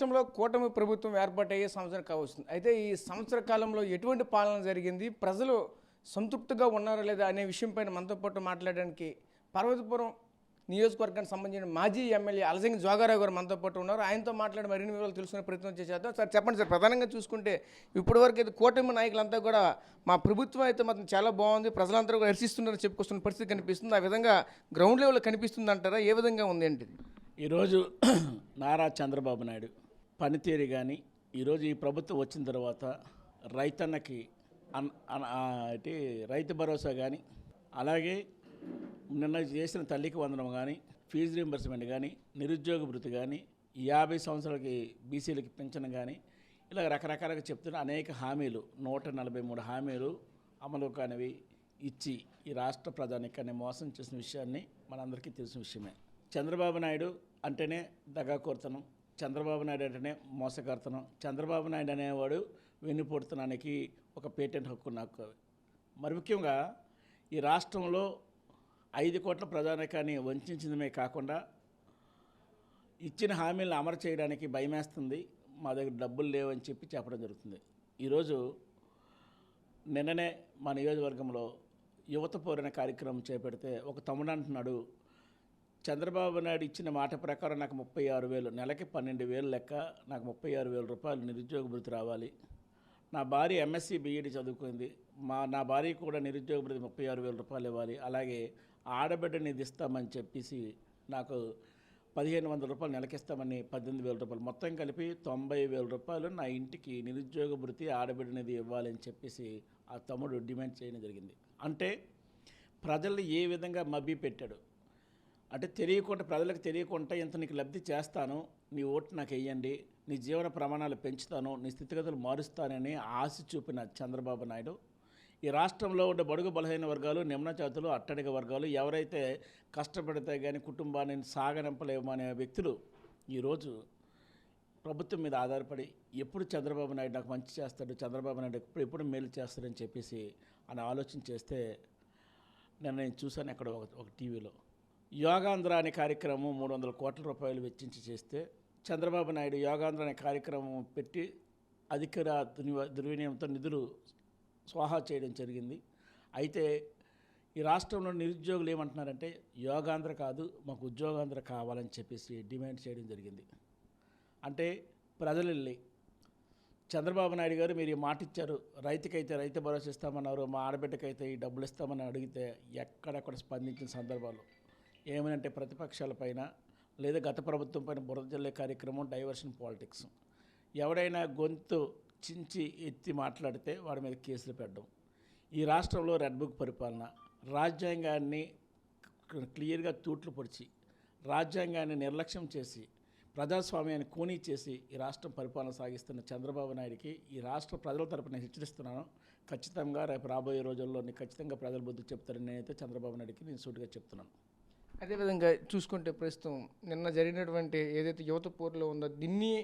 రాష్ట్రంలో కూటమి ప్రభుత్వం ఏర్పాటయ్యే సంవత్సరం కావస్తుంది. అయితే ఈ సంవత్సర కాలంలో ఎటువంటి పాలన జరిగింది, ప్రజలు సంతృప్తిగా ఉన్నారా లేదా అనే విషయంపైన మనతో పాటు మాట్లాడడానికి పర్వతపురం నియోజకవర్గానికి సంబంధించిన మాజీ ఎమ్మెల్యే అలసింగి జోగారావు గారు మనతో పాటు ఉన్నారు. ఆయనతో మాట్లాడి మరిన్ని వివరాలు తెలుసుకునే ప్రయత్నం చేసేద్దాం. సార్ చెప్పండి సార్, ప్రధానంగా చూసుకుంటే ఇప్పటివరకు అయితే కూటమి నాయకులంతా కూడా మా ప్రభుత్వం అయితే మాత్రం చాలా బాగుంది, ప్రజలందరూ కూడా హర్షిస్తున్నారని చెప్పుకొస్తున్న పరిస్థితి కనిపిస్తుంది. ఆ విధంగా గ్రౌండ్ లెవెల్లో కనిపిస్తుంది అంటారా? ఏ విధంగా ఉంది ఏంటిది? ఈరోజు నారా చంద్రబాబు నాయుడు పనితీరు కానీ ఈరోజు ఈ ప్రభుత్వం వచ్చిన తర్వాత రైతన్నకి రైతు భరోసా కానీ, అలాగే నిన్న చేసిన తల్లికి వందనం కానీ, ఫీజు రీంబర్స్మెంట్ కానీ, నిరుద్యోగ భృతి కానీ, 50 సంవత్సరాలకి బీసీలకి పెన్షన్ కానీ, ఇలా రకరకాలుగా చెప్తున్న అనేక హామీలు 143 హామీలు అమలు కానివి ఇచ్చి ఈ రాష్ట్ర ప్రజానికాన్ని మోసం చేసిన విషయాన్ని మనందరికీ తెలిసిన విషయమే. చంద్రబాబు నాయుడు అంటేనే దగాకోరుతనం, చంద్రబాబు నాయుడు అంటేనే మోసకర్తనం, చంద్రబాబు నాయుడు అనేవాడు వెన్నుపోడుతనానికి ఒక పేటెంట్ హక్కు నాకు. మరి ముఖ్యంగా ఈ రాష్ట్రంలో 5 కోట్ల ప్రజానికాన్ని వంచడమే కాకుండా ఇచ్చిన హామీలను అమలు చేయడానికి భయమేస్తుంది, మా దగ్గర డబ్బులు లేవని చెప్పడం జరుగుతుంది. ఈరోజు నిన్ననే మా నియోజకవర్గంలో యువత పోరిన కార్యక్రమం చేపడితే ఒక తమ్ముడు అంటున్నాడు, చంద్రబాబు నాయుడు ఇచ్చిన మాట ప్రకారం నాకు 36,000, నెలకి 12,000 లెక్క, నాకు 36,000 రూపాయలు నిరుద్యోగ భృతి రావాలి. నా భార్య ఎంఎస్సీ బీఈడీ చదువుకుంది, నా భార్య కూడా నిరుద్యోగ భృతి 36,000 రూపాయలు ఇవ్వాలి. అలాగే ఆడబిడ్డ నిధి ఇస్తామని చెప్పేసి నాకు 1,500 రూపాయలు నెలకిస్తామని 18,000 రూపాయలు, మొత్తం కలిపి 90,000 రూపాయలు నా ఇంటికి నిరుద్యోగ భృతి ఆడబిడ్డ నిధి ఇవ్వాలని చెప్పేసి ఆ తమ్ముడు డిమాండ్ చేయడం జరిగింది. అంటే ప్రజల్ని ఏ విధంగా మభ్య పెట్టాడు అంటే, ప్రజలకు తెలియకుండా ఇంత నీకు లబ్ధి చేస్తాను, నీ ఓటు నాకు వేయండి, నీ జీవన ప్రమాణాలు పెంచుతాను, నీ స్థితిగతులు మారుస్తానని ఆశ చూపిన చంద్రబాబు నాయుడు ఈ రాష్ట్రంలో ఉండే బడుగు బలహీన వర్గాలు, నిమ్న జాతులు, అట్టడిగ వర్గాలు, ఎవరైతే కష్టపడితే కానీ కుటుంబాన్ని సాగనంపలేమనే వ్యక్తులు ఈరోజు ప్రభుత్వం మీద ఆధారపడి ఎప్పుడు చంద్రబాబు నాయుడు నాకు మంచి చేస్తాడు, చంద్రబాబు నాయుడు ఎప్పుడు మేలు చేస్తాడని చెప్పేసి అని ఆలోచన చేస్తే, నేను చూశాను ఎక్కడ ఒక టీవీలో యోగాంధ్ర అనే కార్యక్రమం 300 కోట్ల రూపాయలు వెచ్చించి చేస్తే, చంద్రబాబు నాయుడు యోగాంధ్ర అనే కార్యక్రమం పెట్టి అధికార దుర్వినియోగంతో నిధులు స్వాహా చేయడం జరిగింది. అయితే ఈ రాష్ట్రంలో నిరుద్యోగులు ఏమంటున్నారంటే, యోగాంధ్ర కాదు మాకు ఉద్యోగాంధ్ర కావాలని చెప్పేసి డిమాండ్ చేయడం జరిగింది. అంటే ప్రజలు వెళ్ళి చంద్రబాబు నాయుడు గారు మీరు ఈ మాట ఇచ్చారు, రైతుకైతే రైతు భరోసా ఇస్తామన్నారు, మా ఆడబిడ్డకైతే ఈ డబ్బులు ఇస్తామని అడిగితే ఎక్కడెక్కడ స్పందించిన సందర్భాలు ఏమనంటే ప్రతిపక్షాలపైన లేదా గత ప్రభుత్వం పైన బురద జల్లే కార్యక్రమం, డైవర్షన్ పాలిటిక్స్. ఎవడైనా గొంతు చించి ఎత్తి మాట్లాడితే వాడి మీద కేసులు పెట్టడం. ఈ రాష్ట్రంలో రెడ్ బుక్ పరిపాలన, రాజ్యాంగాన్ని క్లియర్గా తూట్లు పొడిచి, రాజ్యాంగాన్ని నిర్లక్ష్యం చేసి, ప్రజాస్వామ్యాన్ని కూనీ చేసి ఈ రాష్ట్రం పరిపాలన సాగిస్తున్న చంద్రబాబు నాయుడికి ఈ రాష్ట్ర ప్రజల తరపున హెచ్చరిస్తున్నాను. ఖచ్చితంగా రేపు రాబోయే రోజుల్లో ఖచ్చితంగా ప్రజల బుద్ధి చెప్తారని నేనైతే చంద్రబాబు నాయుడికి నేను సూటిగా చెప్తున్నాను. అదేవిధంగా చూసుకుంటే ప్రస్తుతం నిన్న జరిగినటువంటి ఏదైతే యువత పోరులో ఉందో దీన్ని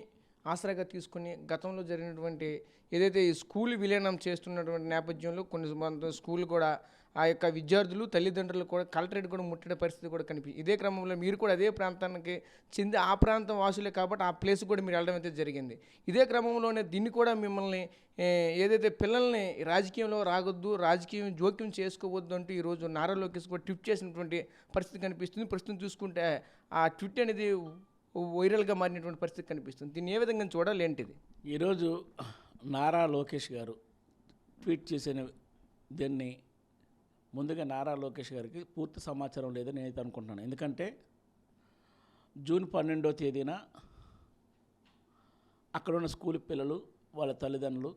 ఆసరాగా తీసుకుని గతంలో జరిగినటువంటి ఏదైతే ఈ స్కూల్ విలీనం చేస్తున్నటువంటి నేపథ్యంలో కొన్ని స్కూళ్ళు కూడా ఆ యొక్క విద్యార్థులు తల్లిదండ్రులు కూడా కలెక్టరేట్ కూడా ముట్టడే పరిస్థితి కూడా కనిపించింది. ఇదే క్రమంలో మీరు కూడా అదే ప్రాంతానికి చెంది ఆ ప్రాంతం వాసులే కాబట్టి ఆ ప్లేస్ కూడా మీరు వెళ్ళడం అయితే జరిగింది. ఇదే క్రమంలోనే దీన్ని కూడా మిమ్మల్ని ఏదైతే పిల్లల్ని రాజకీయంలో రాగొద్దు, రాజకీయం జోక్యం చేసుకోవద్దు అంటూ ఈరోజు నారా లోకేష్ కూడా ట్వీట్ చేసినటువంటి పరిస్థితి కనిపిస్తుంది. ప్రస్తుతం చూసుకుంటే ఆ ట్వీట్ అనేది వైరల్గా మారినటువంటి పరిస్థితి కనిపిస్తుంది. దీన్ని ఏ విధంగా చూడాలి ఏంటిది? ఈరోజు నారా లోకేష్ గారు ట్వీట్ చేసిన దీన్ని ముందుగా నారా లోకేష్ గారికి పూర్తి సమాచారం లేదని నేనైతే అనుకుంటున్నాను. ఎందుకంటే జూన్ 12వ తేదీన అక్కడున్న స్కూల్ పిల్లలు వాళ్ళ తల్లిదండ్రులు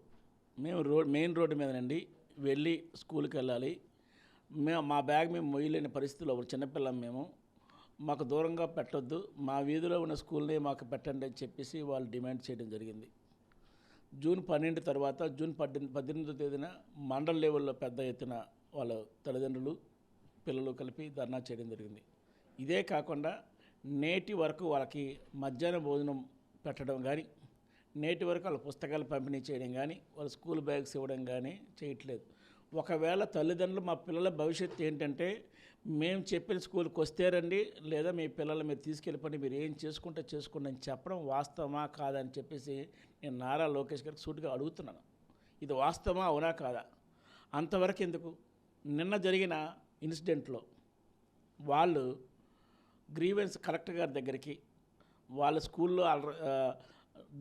మేము మెయిన్ రోడ్డు మీద నుండి వెళ్ళి స్కూల్కి వెళ్ళాలి, మా బ్యాగ్ మేము మొయ్యలేని పరిస్థితిలో చిన్నపిల్లం మేము, మాకు దూరంగా పెట్టొద్దు, మా వీధిలో ఉన్న స్కూల్ని మాకు పెట్టండి అని చెప్పేసి వాళ్ళు డిమాండ్ చేయడం జరిగింది. జూన్ 12 తర్వాత జూన్ 18వ తేదీన మండల లెవెల్లో పెద్ద ఎత్తున వాళ్ళ తల్లిదండ్రులు పిల్లలు కలిపి ధర్నా చేయడం జరిగింది. ఇదే కాకుండా నేటి వరకు వాళ్ళకి మధ్యాహ్న భోజనం పెట్టడం కానీ, నేటి వరకు వాళ్ళ పుస్తకాలు పంపిణీ చేయడం కానీ, వాళ్ళ స్కూల్ బ్యాగ్స్ ఇవ్వడం కానీ చేయట్లేదు. ఒకవేళ తల్లిదండ్రులు మా పిల్లల భవిష్యత్తు ఏంటంటే మేము చెప్పిన స్కూల్కి వస్తే రండి, లేదా మీ పిల్లలు మీరు తీసుకెళ్ళిపోండి, మీరు ఏం చేసుకుంటే చేసుకోండి అని చెప్పడం వాస్తవమా కాదా అని చెప్పేసి నేను నారా లోకేష్ గారికి సూటిగా అడుగుతున్నాను. ఇది వాస్తవమా అవునా కాదా? అంతవరకు ఎందుకు? నిన్న జరిగిన ఇన్సిడెంట్లో వాళ్ళు గ్రీవెన్స్ కలెక్టర్ గారి దగ్గరికి వాళ్ళ స్కూల్లో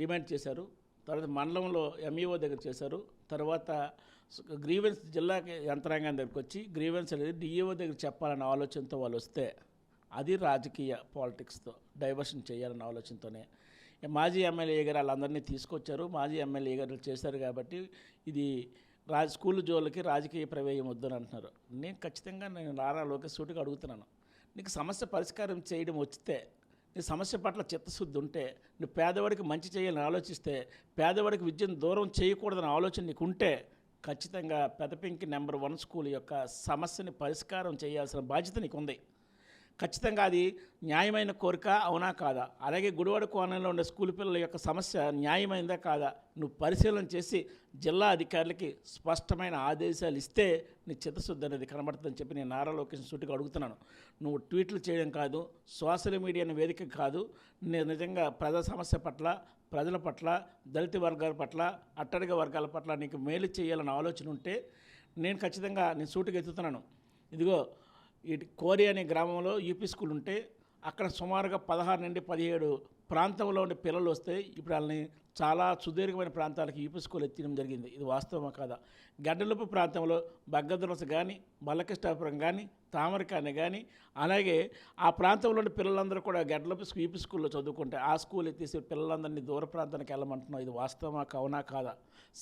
డిమాండ్ చేశారు, తర్వాత మండలంలో ఎంఈఓ దగ్గర చేశారు, తర్వాత గ్రీవెన్స్ జిల్లా యంత్రాంగం దగ్గరికి వచ్చి గ్రీవెన్స్ అనేది డిఈఓ దగ్గర చెప్పాలన్న ఆలోచనతో వాళ్ళు వస్తే అది రాజకీయ పాలిటిక్స్తో డైవర్షన్ చేయాలన్న ఆలోచనతోనే మాజీ ఎమ్మెల్యే గారు వాళ్ళందరినీ తీసుకొచ్చారు. మాజీ ఎమ్మెల్యే గారు చేశారు కాబట్టి ఇది స్కూల్ జోళ్ళకి రాజకీయ ప్రమేయం వద్దని అంటున్నారు. నేను నారా లోకేష్ సూటిగా అడుగుతున్నాను, నీకు సమస్య పరిష్కారం చేయడం వచ్చితే, నీ సమస్య పట్ల చిత్తశుద్ధి ఉంటే, నువ్వు పేదవాడికి మంచి చేయాలని ఆలోచిస్తే, పేదవాడికి విద్యను దూరం చేయకూడదన్న ఆలోచన నీకు ఉంటే ఖచ్చితంగా పెదపింకి నెంబర్ 1 స్కూల్ యొక్క సమస్యని పరిష్కారం చేయాల్సిన బాధ్యత నీకు ఉంది. ఖచ్చితంగా అది న్యాయమైన కోరిక అవునా కాదా? అలాగే గుడివాడ కోణంలో ఉండే స్కూల్ పిల్లల యొక్క సమస్య న్యాయమైందా కాదా? నువ్వు పరిశీలన చేసి జిల్లా అధికారులకి స్పష్టమైన ఆదేశాలు ఇస్తే నీ చిత్తశుద్ధి అనేది కనబడుతుందని చెప్పి నేను నారా లోకేష్ సూటిగా అడుగుతున్నాను. నువ్వు ట్వీట్లు చేయడం కాదు, సోషల్ మీడియాని వేదిక కాదు, నేను నిజంగా ప్రజా సమస్య పట్ల, ప్రజల పట్ల, దళిత వర్గాల పట్ల, అట్టడుగు వర్గాల పట్ల నీకు మేలు చేయాలన్న ఆలోచన ఉంటే నేను ఖచ్చితంగా నేను సూటిగా ఎత్తుతున్నాను. ఇదిగో ఇటు కోరి అనే గ్రామంలో యూపీ స్కూల్ ఉంటే అక్కడ సుమారుగా 16 నుండి 17 ప్రాంతంలో ఉండే పిల్లలు వస్తే ఇప్పుడు వాళ్ళని చాలా సుదీర్ఘమైన ప్రాంతాలకు యూపీ స్కూల్ ఎత్తడం జరిగింది. ఇది వాస్తవమా కాదా? గడ్డలూపు ప్రాంతంలో బగ్గదొలస కానీ, బల్లకృష్ణాపురం కానీ, తామరకాని కానీ, అలాగే ఆ ప్రాంతంలో ఉండే పిల్లలందరూ కూడా గడ్డలూపు యూపీ స్కూల్లో చదువుకుంటే ఆ స్కూల్ ఎత్తేసి పిల్లలందరినీ దూర ప్రాంతానికి వెళ్ళమంటున్నాం. ఇది వాస్తవమా అవునా కాదా?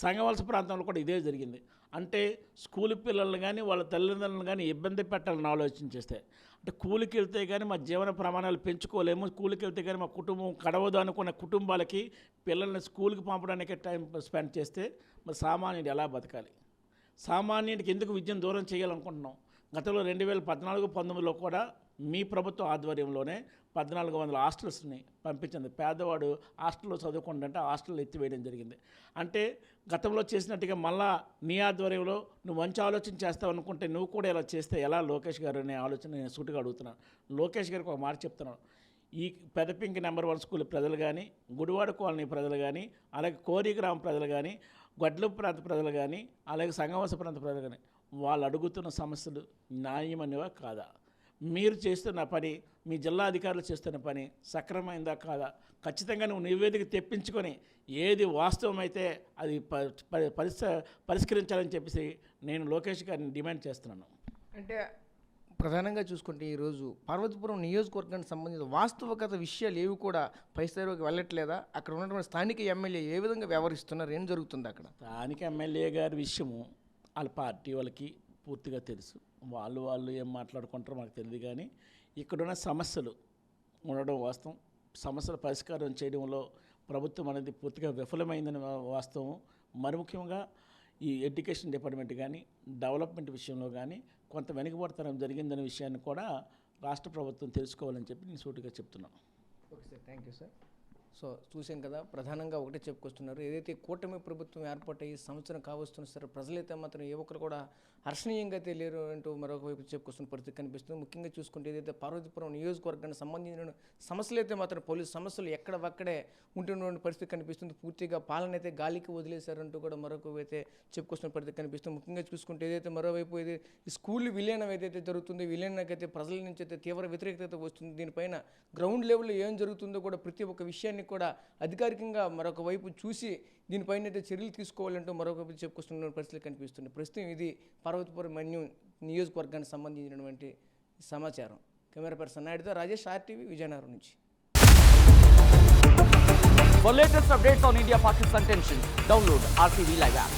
సంగవలస ప్రాంతంలో కూడా ఇదే జరిగింది. అంటే స్కూల్ పిల్లల్ని కానీ వాళ్ళ తల్లిదండ్రులను కానీ ఇబ్బంది పెట్టాలని ఆలోచన చేస్తే, అంటే కూలికి వెళ్తే కానీ మా జీవన ప్రమాణాలు పెంచుకోలేము, కూలికి వెళ్తే కానీ మా కుటుంబం గడవదు అనుకున్న కుటుంబాలకి పిల్లల్ని స్కూల్కి పంపడానికి టైం స్పెండ్ చేస్తే మరి సామాన్యుడు ఎలా బతకాలి? సామాన్యుడికి ఎందుకు విద్యను దూరం చేయాలనుకుంటున్నాం? గతంలో 2014-19లో కూడా మీ ప్రభుత్వం ఆధ్వర్యంలోనే 1400 హాస్టల్స్ని పంపించింది. పేదవాడు హాస్టల్లో చదువుకుంటుంటే హాస్టల్ ఎత్తివేయడం జరిగింది. అంటే గతంలో చేసినట్టుగా మళ్ళా నీ ఆధ్వర్యంలో నువ్వు మంచి ఆలోచన చేస్తావు అనుకుంటే నువ్వు కూడా ఇలా చేస్తే ఎలా లోకేష్ గారు అనే ఆలోచన నేను సూటిగా అడుగుతున్నాను. లోకేష్ గారికి ఒక మాట చెప్తున్నాను, ఈ పెదపింకి నెంబర్ 1 స్కూల్ ప్రజలు కానీ, గుడివాడ కాలనీ ప్రజలు కానీ, అలాగే కోరి గ్రామ ప్రజలు కానీ, గొడ్ల ప్రాంత ప్రజలు కానీ, అలాగే సంగమవలస ప్రాంత ప్రజలు కానీ వాళ్ళు అడుగుతున్న సమస్యలు న్యాయమనివా కాదా? మీరు చేస్తున్న పని, మీ జిల్లా అధికారులు చేస్తున్న పని సక్రమైందా కాదా? ఖచ్చితంగా నువ్వు నివేదిక తెప్పించుకొని ఏది వాస్తవమైతే అది పరిష్కరించాలని చెప్పేసి నేను లోకేష్ గారిని డిమాండ్ చేస్తున్నాను. అంటే ప్రధానంగా చూసుకుంటే ఈరోజు పార్వతీపురం నియోజకవర్గానికి సంబంధించిన వాస్తవికత విషయాలు ఏవి కూడా పై స్థాయిలోకి వెళ్ళట్లేదా? అక్కడ ఉన్నటువంటి స్థానిక ఎమ్మెల్యే ఏ విధంగా వ్యవహరిస్తున్నారు? ఏం జరుగుతుంది అక్కడ? స్థానిక ఎమ్మెల్యే గారి విషయము వాళ్ళ పార్టీ వాళ్ళకి పూర్తిగా తెలుసు. వాళ్ళు ఏం మాట్లాడుకుంటారో మాకు తెలియదు. కానీ ఇక్కడున్న సమస్యలు ఉండడం వాస్తవం. సమస్యల పరిష్కారం చేయడంలో ప్రభుత్వం అనేది పూర్తిగా విఫలమైందని వాస్తవం. మరి ముఖ్యంగా ఈ ఎడ్యుకేషన్ డిపార్ట్మెంట్ కానీ, డెవలప్మెంట్ విషయంలో కానీ కొంత వెనుకబడతనం జరిగిందనే విషయాన్ని కూడా రాష్ట్ర ప్రభుత్వం తెలుసుకోవాలని చెప్పి నేను సూటిగా చెప్తున్నాను. Okay sir, thank you sir. So చూసాం కదా, ప్రధానంగా ఒకటే చెప్పుకొస్తున్నారు, ఏదైతే కూటమి ప్రభుత్వం ఏర్పాటయ్యి సంవత్సరం కావస్తున్నా సరే ప్రజలైతే మాత్రం ఏ ఒక్కరు కూడా హర్షణీయంగా అయితే లేరు అంటూ మరొక వైపు చెప్పుకొస్తున్న పరిస్థితి కనిపిస్తుంది. ముఖ్యంగా చూసుకుంటే ఏదైతే పార్వతీపురం నియోజకవర్గానికి సంబంధించిన సమస్యలు అయితే మాత్రం పోలీసు సమస్యలు ఎక్కడవక్కడే ఉంటున్న పరిస్థితి కనిపిస్తుంది. పూర్తిగా పాలన అయితే గాలికి వదిలేశారంటూ కూడా మరొక అయితే చెప్పుకొస్తున్న పరిస్థితి కనిపిస్తుంది. ముఖ్యంగా చూసుకుంటే ఏదైతే మరోవైపు ఈ స్కూల్ విలీనం ఏదైతే జరుగుతుందో, విలీనానికైతే ప్రజల నుంచి అయితే తీవ్ర వ్యతిరేకత వస్తుంది. దీనిపైన గ్రౌండ్ లెవెల్లో ఏం జరుగుతుందో కూడా ప్రతి ఒక్క విషయాన్ని కూడా అధికారికంగా మరొక వైపు చూసి దీనిపైన అయితే చర్యలు తీసుకోవాలంటూ మరొక వైపు చెప్పుకొస్తున్న పరిస్థితులు కనిపిస్తుంది. ప్రస్తుతం ఇది పార్వతీపురం మన్యం నియోజకవర్గానికి సంబంధించినటువంటి సమాచారం. కెమెరా పర్సన్ నాయుడుతో రాజేష్, RTV, విజయనగరం నుంచి. For latest updates on India-Pakistan tensions, download RTV Live app.